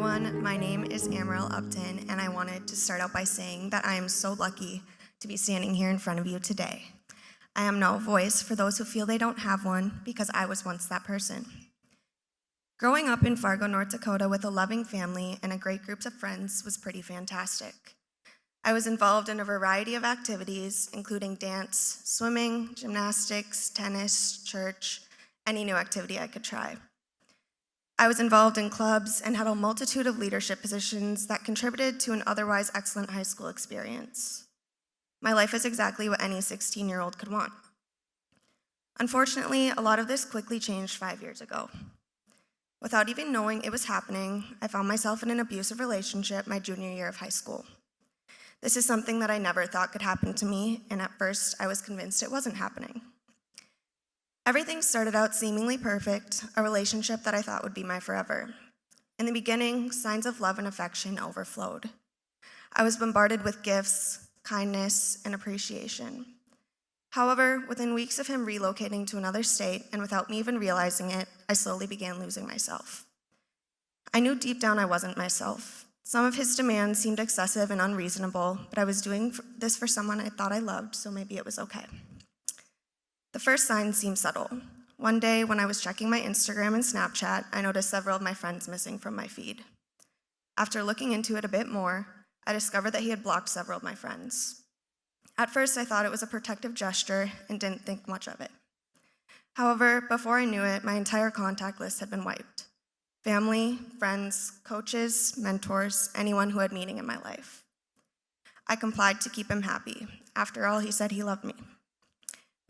everyone. My name is Amorelle Upton, and I wanted to start out by saying that I am so lucky to be standing here in front of you today. I am no voice for those who feel they don't have one, because I was once that person. Growing up in Fargo, North Dakota with a loving family and a great group of friends was pretty fantastic. I was involved in a variety of activities, including dance, swimming, gymnastics, tennis, church, any new activity I could try. I was involved in clubs and had a multitude of leadership positions that contributed to an otherwise excellent high school experience. My life is exactly what any 16-year-old could want. Unfortunately, a lot of this quickly changed 5 years ago. Without even knowing it was happening, I found myself in an abusive relationship my junior year of high school. This is something that I never thought could happen to me, and at first I was convinced it wasn't happening. Everything started out seemingly perfect, a relationship that I thought would be my forever. In the beginning, signs of love and affection overflowed. I was bombarded with gifts, kindness, and appreciation. However, within weeks of him relocating to another state, and without me even realizing it, I slowly began losing myself. I knew deep down I wasn't myself. Some of his demands seemed excessive and unreasonable, but I was doing this for someone I thought I loved, so maybe it was okay. The first signs seemed subtle. One day, when I was checking my Instagram and Snapchat, I noticed several of my friends missing from my feed. After looking into it a bit more, I discovered that he had blocked several of my friends. At first, I thought it was a protective gesture and didn't think much of it. However, before I knew it, my entire contact list had been wiped. Family, friends, coaches, mentors, anyone who had meaning in my life. I complied to keep him happy. After all, he said he loved me.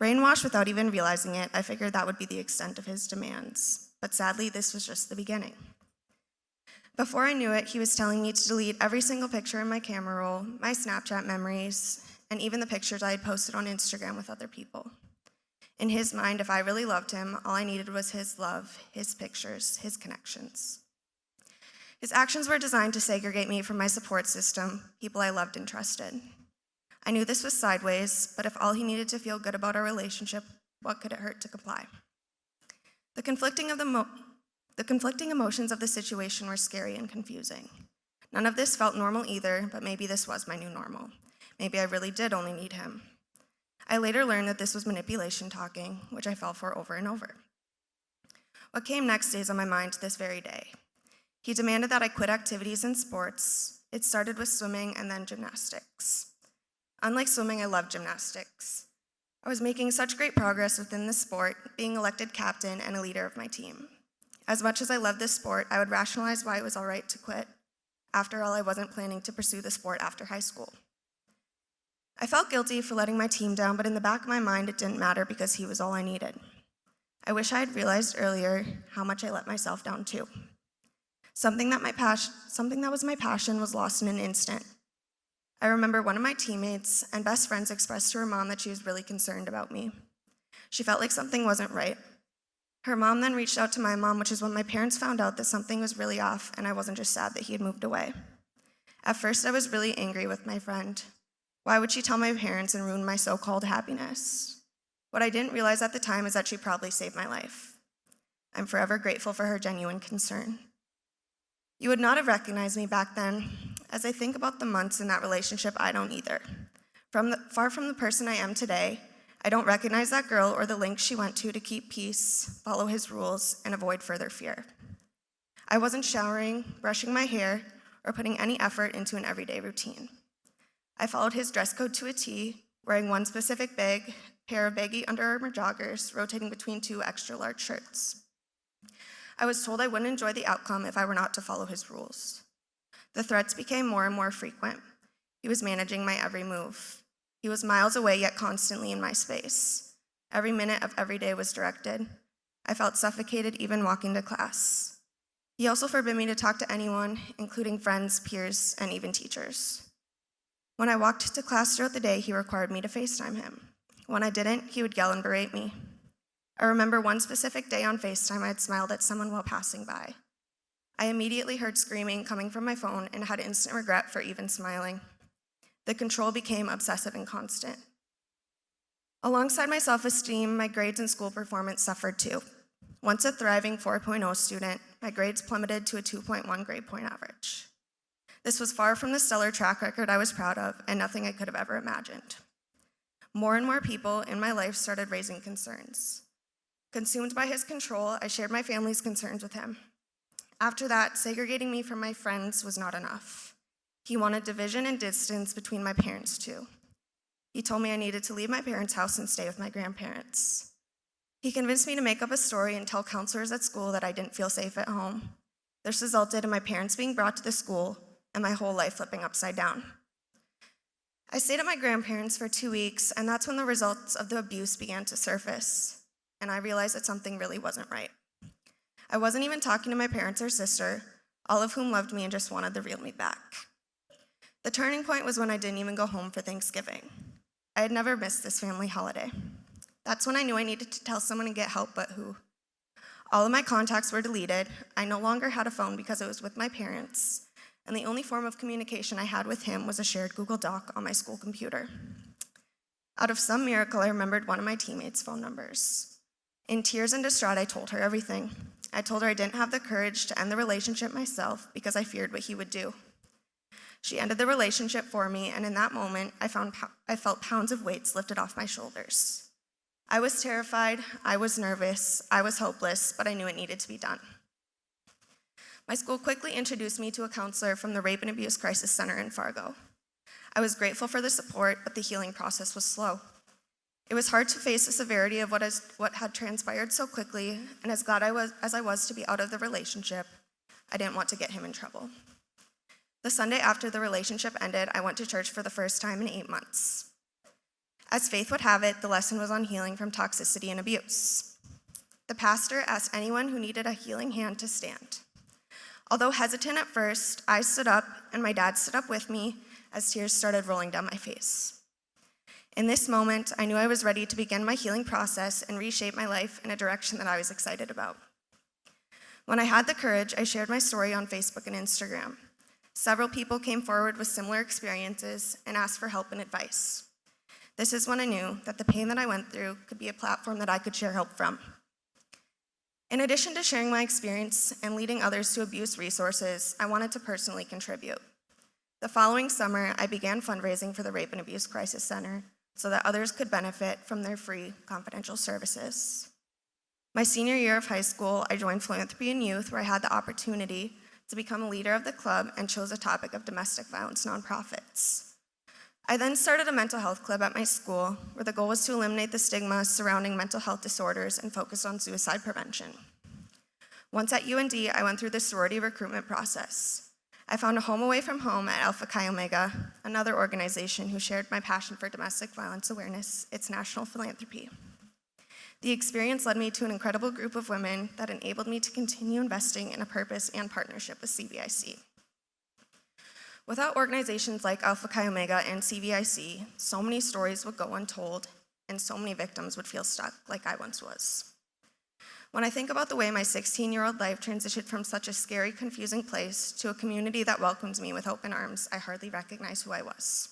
Brainwashed without even realizing it, I figured that would be the extent of his demands. But sadly, this was just the beginning. Before I knew it, he was telling me to delete every single picture in my camera roll, my Snapchat memories, and even the pictures I had posted on Instagram with other people. In his mind, if I really loved him, all I needed was his love, his pictures, his connections. His actions were designed to segregate me from my support system, people I loved and trusted. I knew this was sideways, but if all he needed to feel good about our relationship, what could it hurt to comply? The conflicting emotions of the situation were scary and confusing. None of this felt normal either, but maybe this was my new normal. Maybe I really did only need him. I later learned that this was manipulation talking, which I fell for over and over. What came next stays on my mind to this very day. He demanded that I quit activities in sports. It started with swimming and then gymnastics. Unlike swimming, I loved gymnastics. I was making such great progress within the sport, being elected captain and a leader of my team. As much as I loved this sport, I would rationalize why it was all right to quit. After all, I wasn't planning to pursue the sport after high school. I felt guilty for letting my team down, but in the back of my mind, it didn't matter because he was all I needed. I wish I had realized earlier how much I let myself down too. Something that was my passion was lost in an instant. I remember one of my teammates and best friends expressed to her mom that she was really concerned about me. She felt like something wasn't right. Her mom then reached out to my mom, which is when my parents found out that something was really off and I wasn't just sad that he had moved away. At first, I was really angry with my friend. Why would she tell my parents and ruin my so-called happiness? What I didn't realize at the time is that she probably saved my life. I'm forever grateful for her genuine concern. You would not have recognized me back then. As I think about the months in that relationship, I don't either. Far from the person I am today, I don't recognize that girl or the lengths she went to keep peace, follow his rules, and avoid further fear. I wasn't showering, brushing my hair, or putting any effort into an everyday routine. I followed his dress code to a T, wearing one specific pair of baggy Under Armour joggers, rotating between two extra-large shirts. I was told I wouldn't enjoy the outcome if I were not to follow his rules. The threats became more and more frequent. He was managing my every move. He was miles away, yet constantly in my space. Every minute of every day was directed. I felt suffocated even walking to class. He also forbid me to talk to anyone, including friends, peers, and even teachers. When I walked to class throughout the day, he required me to FaceTime him. When I didn't, he would yell and berate me. I remember one specific day on FaceTime, I had smiled at someone while passing by. I immediately heard screaming coming from my phone and had instant regret for even smiling. The control became obsessive and constant. Alongside my self-esteem, my grades and school performance suffered too. Once a thriving 4.0 student, my grades plummeted to a 2.1 grade point average. This was far from the stellar track record I was proud of and nothing I could have ever imagined. More and more people in my life started raising concerns. Consumed by his control, I shared my family's concerns with him. After that, segregating me from my friends was not enough. He wanted division and distance between my parents too. He told me I needed to leave my parents' house and stay with my grandparents. He convinced me to make up a story and tell counselors at school that I didn't feel safe at home. This resulted in my parents being brought to the school and my whole life flipping upside down. I stayed at my grandparents for 2 weeks, and that's when the results of the abuse began to surface, and I realized that something really wasn't right. I wasn't even talking to my parents or sister, all of whom loved me and just wanted the real me back. The turning point was when I didn't even go home for Thanksgiving. I had never missed this family holiday. That's when I knew I needed to tell someone and get help, but who? All of my contacts were deleted. I no longer had a phone because it was with my parents, and the only form of communication I had with him was a shared Google Doc on my school computer. Out of some miracle, I remembered one of my teammates' phone numbers. In tears and distraught, I told her everything. I told her I didn't have the courage to end the relationship myself because I feared what he would do. She ended the relationship for me, and in that moment, I felt pounds of weights lifted off my shoulders. I was terrified, I was nervous, I was hopeless, but I knew it needed to be done. My school quickly introduced me to a counselor from the Rape and Abuse Crisis Center in Fargo. I was grateful for the support, but the healing process was slow. It was hard to face the severity of what had transpired so quickly, and as glad as I was to be out of the relationship, I didn't want to get him in trouble. The Sunday after the relationship ended, I went to church for the first time in 8 months. As faith would have it, the lesson was on healing from toxicity and abuse. The pastor asked anyone who needed a healing hand to stand. Although hesitant at first, I stood up, and my dad stood up with me as tears started rolling down my face. In this moment, I knew I was ready to begin my healing process and reshape my life in a direction that I was excited about. When I had the courage, I shared my story on Facebook and Instagram. Several people came forward with similar experiences and asked for help and advice. This is when I knew that the pain that I went through could be a platform that I could share help from. In addition to sharing my experience and leading others to abuse resources, I wanted to personally contribute. The following summer, I began fundraising for the Rape and Abuse Crisis Center so that others could benefit from their free, confidential services. My senior year of high school, I joined Philanthropy in Youth, where I had the opportunity to become a leader of the club and chose a topic of domestic violence nonprofits. I then started a mental health club at my school, where the goal was to eliminate the stigma surrounding mental health disorders and focus on suicide prevention. Once at UND, I went through the sorority recruitment process. I found a home away from home at Alpha Chi Omega, another organization who shared my passion for domestic violence awareness, its national philanthropy. The experience led me to an incredible group of women that enabled me to continue investing in a purpose and partnership with CVIC. Without organizations like Alpha Chi Omega and CVIC, so many stories would go untold, and so many victims would feel stuck like I once was. When I think about the way my 16-year-old life transitioned from such a scary, confusing place to a community that welcomes me with open arms, I hardly recognize who I was.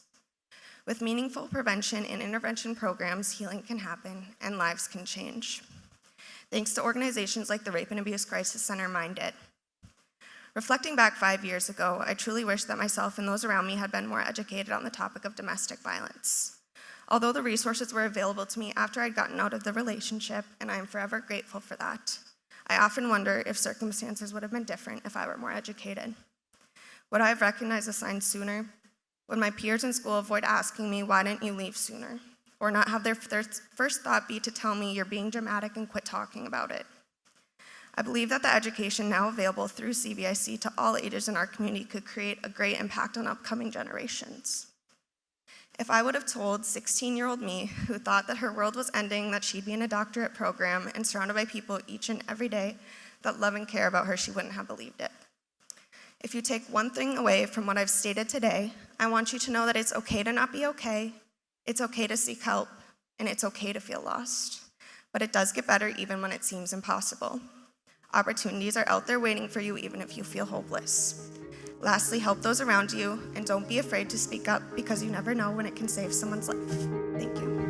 With meaningful prevention and intervention programs, healing can happen and lives can change. Thanks to organizations like the Rape and Abuse Crisis Center, mine did. Reflecting back 5 years ago, I truly wish that myself and those around me had been more educated on the topic of domestic violence. Although the resources were available to me after I'd gotten out of the relationship, and I am forever grateful for that, I often wonder if circumstances would have been different if I were more educated. Would I have recognized the signs sooner? Would my peers in school avoid asking me, "Why didn't you leave sooner?" Or not have their first thought be to tell me, "You're being dramatic and quit talking about it"? I believe that the education now available through CVIC to all ages in our community could create a great impact on upcoming generations. If I would have told 16-year-old me, who thought that her world was ending, that she'd be in a doctorate program and surrounded by people each and every day that love and care about her, she wouldn't have believed it. If you take one thing away from what I've stated today, I want you to know that it's okay to not be okay, it's okay to seek help, and it's okay to feel lost. But it does get better even when it seems impossible. Opportunities are out there waiting for you even if you feel hopeless. Lastly, help those around you, and don't be afraid to speak up because you never know when it can save someone's life. Thank you.